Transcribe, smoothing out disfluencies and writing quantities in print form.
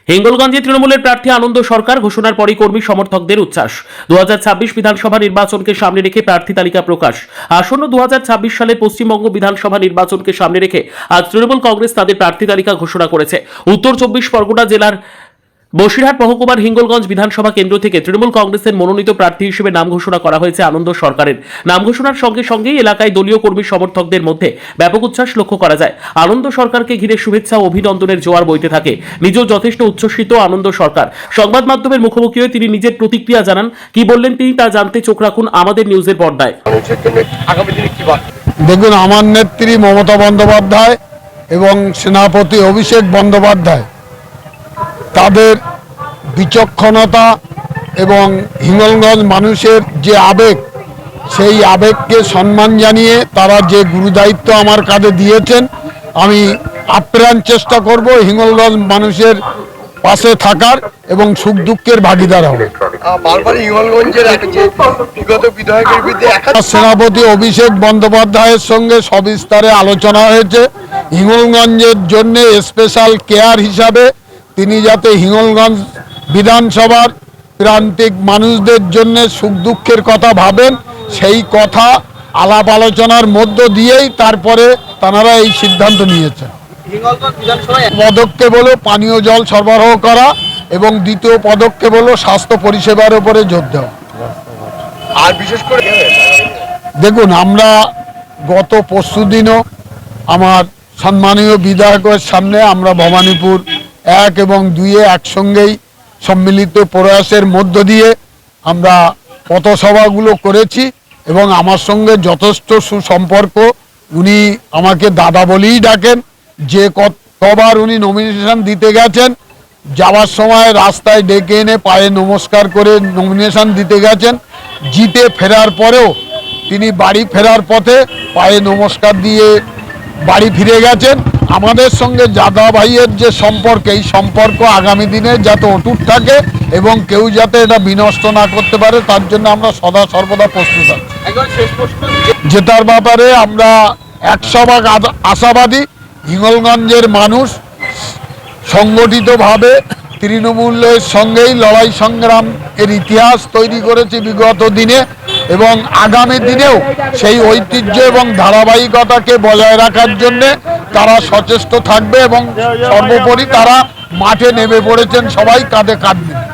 হিঙ্গলগঞ্জে তৃণমূলের প্রার্থী আনন্দ সরকার ঘোষণার পরই কর্মী সমর্থকদের উচ্ছ্বাস। 2026 বিধানসভা নির্বাচনকে সামনে রেখে প্রার্থী তালিকা প্রকাশ। আসন্ন 2026 সালের পশ্চিমবঙ্গ বিধানসভা নির্বাচনকে সামনে রেখে আজ তৃণমূল কংগ্রেস তাদের প্রার্থী তালিকা ঘোষণা করেছে। উত্তর 24 পরগনা জেলার বসিরহাট মহকুমার হিঙ্গলগঞ্জ বিধানসভা কেন্দ্র থেকে তৃণমূল কংগ্রেসের মনোনীত প্রার্থী হিসেবে নাম ঘোষণা করা হয়েছে আনন্দ সরকারের। নাম ঘোষণার সঙ্গে সঙ্গেই এলাকায় দলীয় কর্মী সমর্থকদের মধ্যে ব্যাপক উচ্ছ্বাস লক্ষ্য করা যায়। আনন্দ সরকারকে ঘিরে শুভেচ্ছা ও অভিনন্দনের জোয়ার বইতে থাকে। নিজেও যথেষ্ট উচ্ছ্বসিত আনন্দ সরকার। সংবাদ মাধ্যমের মুখোমুখি হয়ে তিনি নিজের প্রতিক্রিয়া জানান। কি বললেন তিনি তা জানতে চোখ রাখুন আমাদের নিউজের পর্দায়। দেখুন, আমার নেত্রী মমতা বন্দ্যোপাধ্যায় এবং সেনাপতি অভিষেক বন্দ্যোপাধ্যায় তাদের বিচক্ষণতা এবং হিঙ্গলগঞ্জ মানুষের যে আবেগ, সেই আবেগকে সম্মান জানিয়ে তারা যে গুরুদায়িত্ব আমার কাঁধে দিয়েছেন, আমি আপ্রাণ চেষ্টা করব হিঙ্গলগঞ্জ মানুষের পাশে থাকার এবং সুখ দুঃখের ভাগিদার হবে। সেনাপতি অভিষেক বন্দ্যোপাধ্যায়ের সঙ্গে সবিস্তারে আলোচনা হয়েছে। হিঙ্গলগঞ্জের জন্য স্পেশাল কেয়ার হিসাবে তিনি যাতে হিঙ্গলগঞ্জ বিধানসভার প্রান্তিক মানুষদের জন্য সুখ দুঃখের কথা ভাবেন, সেই কথা আলাপ আলোচনার মধ্য দিয়েই তারপরে তারা এই সিদ্ধান্ত নিয়েছেন। পদক্ষেপ হলো পানীয় জল সরবরাহ করা এবং দ্বিতীয় পদক্ষেপ হলো স্বাস্থ্য পরিষেবার উপরে জোর দেওয়া। আর বিশেষ করে দেখুন, আমরা গত পরশুদিনও আমার সম্মানীয় বিধায়কের সামনে আমরা ভবানীপুর 1 এবং 2 একসঙ্গেই সম্মিলিত প্রয়াসের মধ্য দিয়ে আমরা পথসভাগুলো করেছি এবং আমার সঙ্গে যথেষ্ট সুসম্পর্ক। উনি আমাকে দাদা বলেই ডাকেন। যে কতবার উনি নমিনেশন দিতে গেছেন, যাওয়ার সময় রাস্তায় ডেকে এনে পায়ে নমস্কার করে নমিনেশন দিতে গেছেন। জিতে ফেরার পরেও তিনি বাড়ি ফেরার পথে পায়ে নমস্কার দিয়ে বাড়ি ফিরে গেছেন। আমাদের সঙ্গে দাদা ভাইয়ের যে সম্পর্ক, এই সম্পর্ক আগামী দিনে যাতে অটুট থাকে এবং কেউ যাতে এটা বিনষ্ট না করতে পারে, তার জন্য আমরা সদা সর্বদা প্রস্তুত আছি। জেতার ব্যাপারে আমরা 100% আশাবাদী। হিঙ্গলগঞ্জের মানুষ সংগঠিতভাবে তৃণমূলের সঙ্গেই লড়াই সংগ্রাম এর ইতিহাস তৈরি করেছে বিগত দিনে এবং আগামী দিনেও সেই ঐতিহ্য এবং ধারাবাহিকতাকে বজায় রাখার জন্য তারা সচেষ্ট থাকবে এবং সর্বোপরি তারা মাঠে নেমে পড়েছেন সবাই কাঁধে কাঁধ মিলিয়ে।